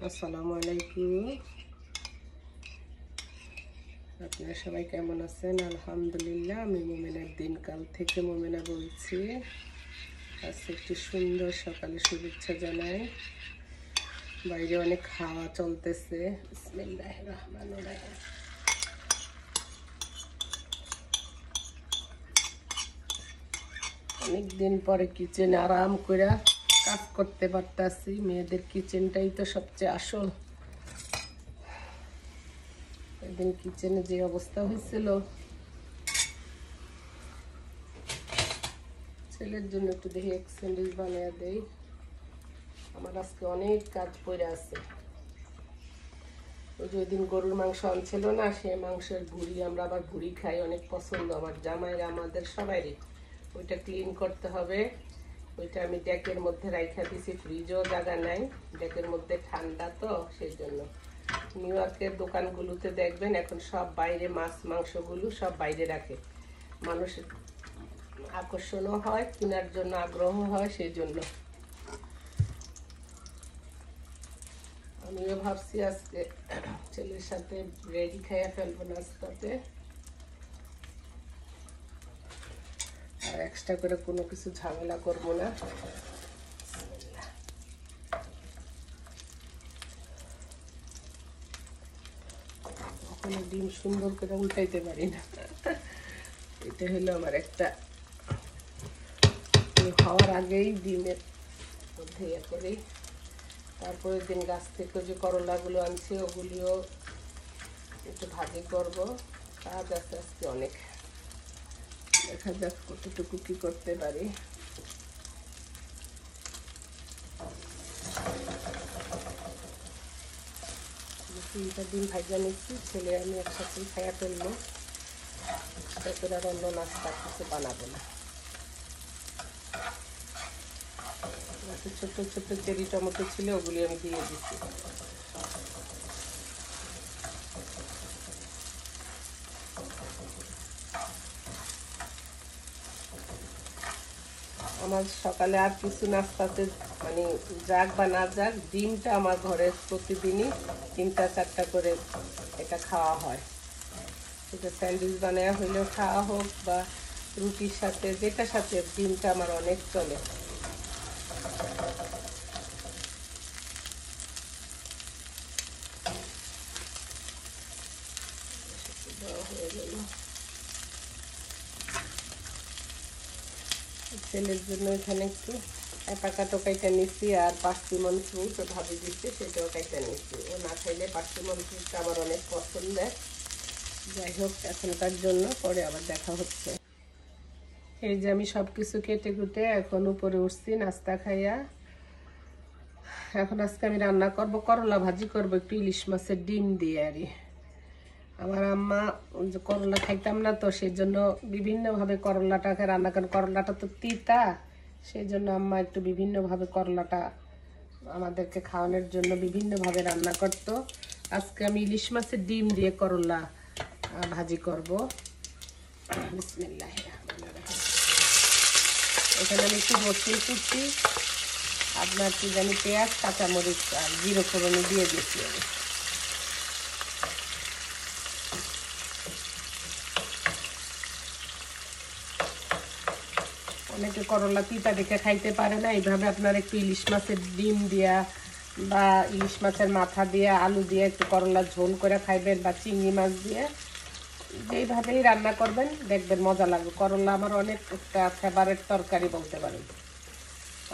আসসালামু আলাইকুম। আপনারা সবাই কেমন আছেন? আলহামদুলিল্লাহ। আমি মোমেনার দিনকাল থেকে মোমেনা বলছি। আজকে একটি সুন্দর সকালে শুভেচ্ছা জানাই। বাইরে অনেক হাওয়া চলতেছে। বিসমিল্লাহির রহমানির রহিম। অনেকদিন পরে কিচেনে আরাম করে কাজ করতে পারতাছি। মেয়েদের কিচেনটাই তো সবচেয়ে আসল। একদিন কিচেনে যে অবস্থা হয়েছিল, ছেলের জন্য একটু দেখি এক স্যান্ডউইচ বানিয়ে দেই। আমার আজকে অনেক কাজ পড়ে আছে। ওই যে ওই দিন গরুর মাংস আনছিল না, সে মাংসের ভুঁড়ি, আমরা আবার ভুঁড়ি খাই, অনেক পছন্দ আমার জামাইরা, আমাদের সবাইরই। ওইটা ক্লিন করতে হবে। ওইটা আমি ডেকের মধ্যে রাইখা দিছি, ফ্রিজও জায়গা নাই, ডেকের মধ্যে ঠান্ডা তো সেই জন্য। নিউ ইয়র্কের দোকানগুলোতে দেখবেন এখন সব বাইরে, মাছ মাংসগুলো সব বাইরে রাখে। মানুষের আকর্ষণও হয়, কেনার জন্য আগ্রহ হয়, সেই জন্য আমিও ভাবছি আজকে ছেলের সাথে ব্রেডই খাইয়া ফেলবো নাস্তাতে, আর এক্সট্রা করে কোনো কিছু ঝামেলা করবো না। ওখানে ডিম সুন্দর করে উল্টাইতে পারি না। এটা হলো আমার একটা, হওয়ার আগেই ডিমের মধ্যে ইয়ে করি। তারপরের দিন গাছ থেকে যে করলাগুলো আনছি ওগুলিও একটু ভাজি করবো। কাজ আছে আজকে অনেক, দেখা যাক কতটুকু কি করতে পারি। তিনটা ডিম ভাজা নিচ্ছি, ছেলে আমি একসাথে খাইয়া ফেলবো। তারপরে আর অন্য নাস্তা কিছু বানাবো না। ছোট্ট ছোট্ট চেরি টমেটো ছিল, ওগুলি আমি দিয়ে দিচ্ছি। আমার সকালে আর কিছু নাস্তাতে মানে যাক বা না যাক, ডিমটা আমার ঘরে প্রতিদিনই 3-4টা করে এটা খাওয়া হয়। সেটা স্যান্ডউইচ বানায় হইলেও খাওয়া হোক বা রুটির সাথে, যেটার সাথে ডিমটা আমার অনেক চলে। হয়ে গেল। ছেলের জন্য এখানে একটু এপাকা কাইটা নিচ্ছি, আর পার্সিমন ফ্রুট ভাবি দিচ্ছে, সেটাও কাইটা নিচ্ছি। ও না খাইলে পার্সিমন ফ্রুটটা আমার অনেক পছন্দের। যাই হোক, এখনকার জন্য, পরে আবার দেখা হচ্ছে। এই যে আমি সব কিছু কেটে কুটে এখন উপরে উঠছি নাস্তা খাইয়া। এখন আজকে আমি রান্না করব করলা ভাজি করব একটু ইলিশ মাছের ডিম দিয়ে। আর আমার আম্মা যে করলা খাইতাম না তো, সেই জন্য বিভিন্নভাবে করলাটাকে রান্না করেন। করলাটা তো তিতা, সেই জন্য আম্মা একটু বিভিন্নভাবে করলাটা আমাদেরকে খাওয়ানোর জন্য বিভিন্নভাবে রান্না করতো। আজকে আমি ইলিশ মাছের ডিম দিয়ে করলা ভাজি করব। বিসমিল্লাহির রহমানির রহিম। এখানে আমি একটু রসুন কুচি, আপনার কি জানি পেঁয়াজ, কাঁচামরিচ আর জিরো ফোড়নে দিয়ে দিচ্ছি আমি। অনেকে করলা তিতা দেখে খাইতে পারে না, এইভাবে আপনারা একটু ইলিশ মাছের ডিম দিয়া বা ইলিশ মাছের মাথা দিয়ে আলু দিয়ে একটু করলা ঝোল করে খাইবেন, বা চিংড়ি মাছ দিয়ে, যেইভাবেই রান্না করবেন দেখবেন মজা লাগবে। করলা আমার অনেক একটা ফেভারেট তরকারি বলতে পারেন।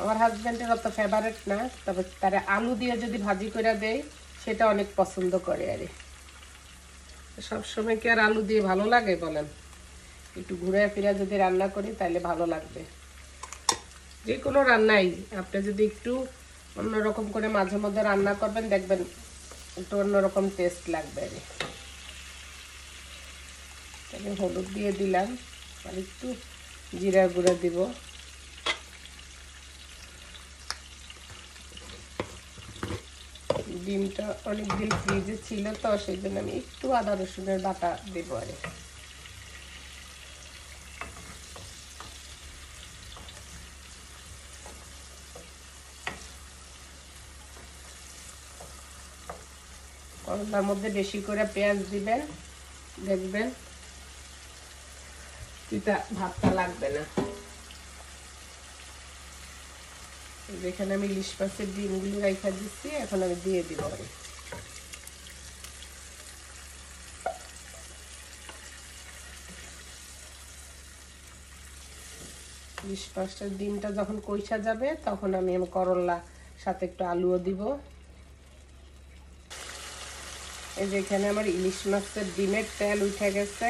আমার হাজব্যান্ডের অত ফেভারেট না, তবে তারা আলু দিয়ে যদি ভাজি করে দেয় সেটা অনেক পছন্দ করে। আর সবসময় কি আর আলু দিয়ে ভালো লাগে বলেন? একটু ঘুরে ফিরে যদি রান্না করি তাহলে ভালো লাগবে। যে কোনো রান্নাই আপনি যদি একটু অন্যরকম করে মাঝে মধ্যে রান্না করবেন, দেখবেন একটু অন্যরকম টেস্ট লাগবে। তাহলে হলুদ দিয়ে দিলাম, আর একটু জিরা গুঁড়া দিব। ডিমটা অনেকদিন ফ্রিজে ছিল তো, সেই জন্য আমি একটু আদা রসুনের বাটা দেবো। আর করলার মধ্যে বেশি করে পেঁয়াজ দিবেন, দেখবেন তিতা ভাবটা লাগবে না। যেখানে আমি ইলিশ মাছের ডিমগুলো রাইখা দিচ্ছি, এখন আমি দিয়ে দিব। ইলিশ মাছের ডিমটা যখন কইসা যাবে তখন আমি করলা সাথে একটু আলুও দিব। এই যে এখানে আমার ইলিশ মাছের ডিমের তেল উঠে গেছে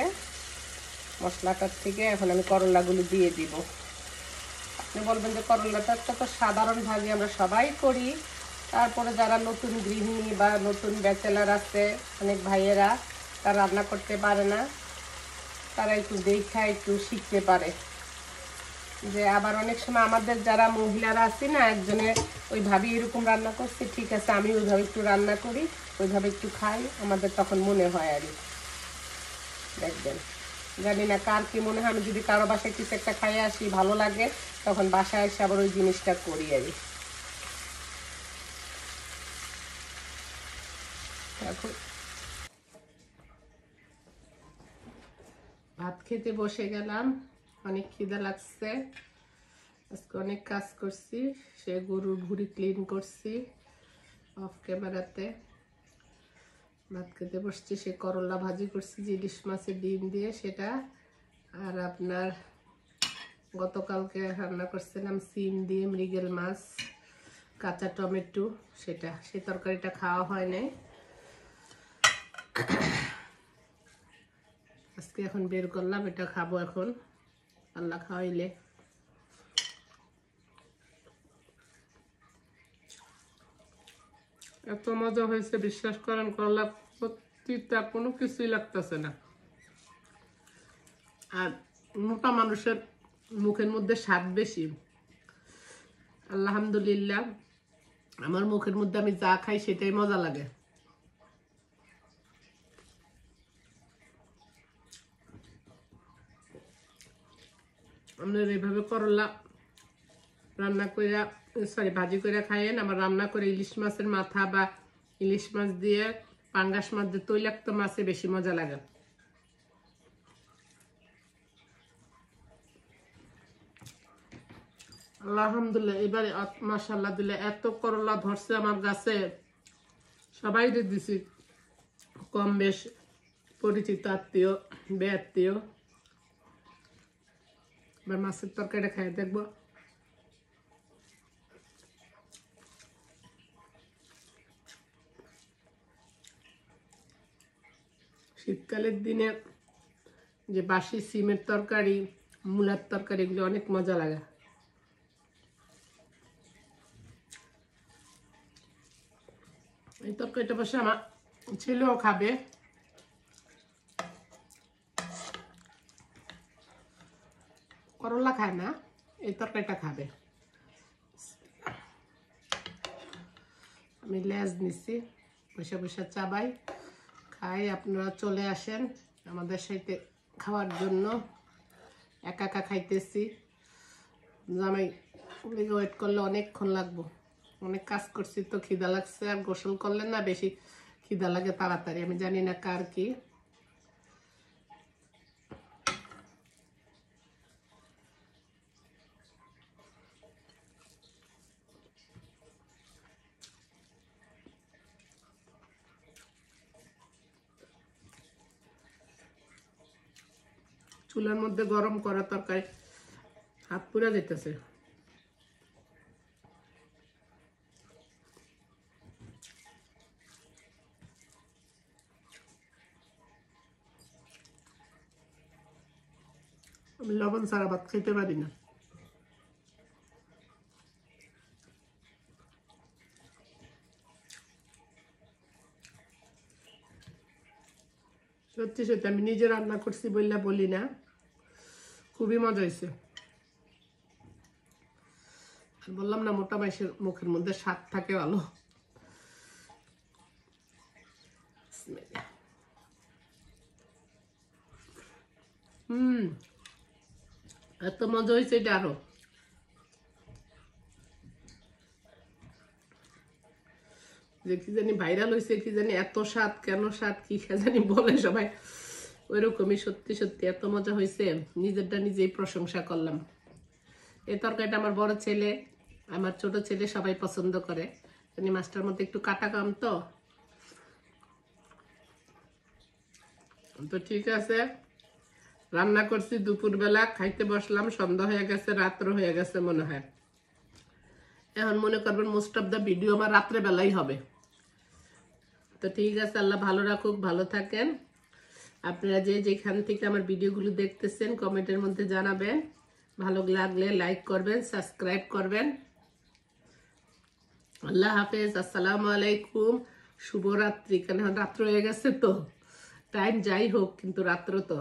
মশলাটার থেকে। এখন আমি করলাগুলো দিয়ে দিব। আপনি বলবেন যে করলাটা তো সাধারণ ভাবে আমরা সবাই করি, তারপরে যারা নতুন গৃহিণী বা নতুন ব্যাচেলার আছে, অনেক ভাইয়েরা তারা রান্না করতে পারে না, তারা একটু দেখা একটু শিখতে পারে। যে আবার অনেক সময় আমাদের যারা মহিলারা আছি না, একজনে ওই ভাবি এরকম রান্না করছে, ঠিক আছে আমি ওইভাবে একটু রান্না করি, ওইভাবে একটু খাই, আমাদের তখন মনে হয় আর দেখবেন। জানি না কার কি মনে হয়, আমি যদি কারো বাসায় কিছু একটা খাইয়ে আসি ভালো লাগে, তখন বাসায় এসে আবার ওই জিনিসটা করি আর এখন ভাত খেতে বসে গেলাম। অনেক খিদা লাগছে, আজকে অনেক কাজ করছি। সে গরুর ভুঁড়ি ক্লিন করছি অফ ক্যামেরাতে। ভাত খেতে বসছি, সে করলা ভাজি করছি যে ইলিশ মাছের ডিম দিয়ে সেটা, আর আপনার গতকালকে রান্না করছিলাম সিম দিয়ে মৃগেল মাছ কাঁচা টমেটো, সেটা সেই তরকারিটা খাওয়া হয় নাই আজকে। এখন বের করলাম, এটা খাবো এখন আল্লাহ খাওয়াইলে। এত মজা হয়েছে বিশ্বাস করেন, করলা প্রতিটা কোনো কিছুই লাগতেছে না। আর মোটা মানুষের মুখের মধ্যে স্বাদ বেশি। আলহামদুলিল্লাহ, আমার মুখের মধ্যে আমি যা খাই সেটাই মজা লাগে। আপনার এইভাবে করলা রান্না কইরা, সরি ভাজি করে খাইয়েন। আমার রান্না করে ইলিশ মাছের মাথা বা ইলিশ মাছ দিয়ে পাঙ্গাস মাছ দিয়ে তৈলাক্ত মাছে বেশি মজা লাগে। আলহামদুলিল্লাহ, এবারে মাশাআল্লাহ দিলে এত করলা ধরছে আমার গাছে, সবাই দিছি, কম বেশ পরিচিত আত্মীয় বেআত্মীয়। এবার মাছের তরকারিটা খাই দেখবো। শীতকালের দিনে যে বাসি সিমের তরকারি, মূলার তরকারি, এগুলো অনেক মজা লাগে। এই তরকারিটা বসে আমার ছেলেও খাবে। করলা খায় না, এই তরকারিটা খাবে। আমি লেজ নিচ্ছি, বসে বসে চাবাই খাই। আপনারা চলে আসেন আমাদের সাথে খাওয়ার জন্য। একা একা খাইতেছি, জামাই ওয়েট করলে অনেকক্ষণ লাগবো। অনেক কাজ করছি তো খিদা লাগছে, আর গোসল করলে না বেশি খিদা লাগে তাড়াতাড়ি। আমি জানি না কার কি। চুলার মধ্যে গরম করা তরকারি হাত পুরা যেতেছে। আমি লবণ ছাড়া ভাত খেতে পারি না। সত্যি সত্যি আমি নিজে রান্না করছি বললে বলি না, খুবই মজা হয়েছে। বললাম না, মোটা মাইসের মুখের মধ্যে স্বাদ থাকে ভালো। এত মজা হয়েছে এটা আরো। যে কি জানি ভাইরাল হয়েছে, কি জানি এত স্বাদ, কেন স্বাদ কি জানি বলে সবাই, ওইরকমই সত্যি সত্যি এত মজা হয়েছে, নিজেরটা নিজেই প্রশংসা করলাম। এই তরকারিটা আমার বড় ছেলে, আমার ছোট ছেলে সবাই পছন্দ করে, মাছটার মধ্যে একটু কাটা কম তো তো ঠিক আছে। রান্না করছি দুপুরবেলা, খাইতে বসলাম, সন্ধ্যা হয়ে গেছে, রাত্র হয়ে গেছে মনে হয়। এখন মনে করবেন মোস্ট অফ দ্য ভিডিও আমার রাত্রে বেলাই হবে। তো ঠিক আছে, আল্লাহ ভালো রাখুক, ভালো থাকেন। আপনারা যে যেখান থেকে আমার ভিডিওগুলো দেখতেছেন কমেন্টের মধ্যে জানাবেন, ভালো লাগলে লাইক করবেন, সাবস্ক্রাইব করবেন। আল্লাহ হাফেজ, আসসালামু আলাইকুম, শুভরাত্রি। কেন রাত্র হয়ে গেছে তো, টাইম যাই হোক কিন্তু রাত্র তো।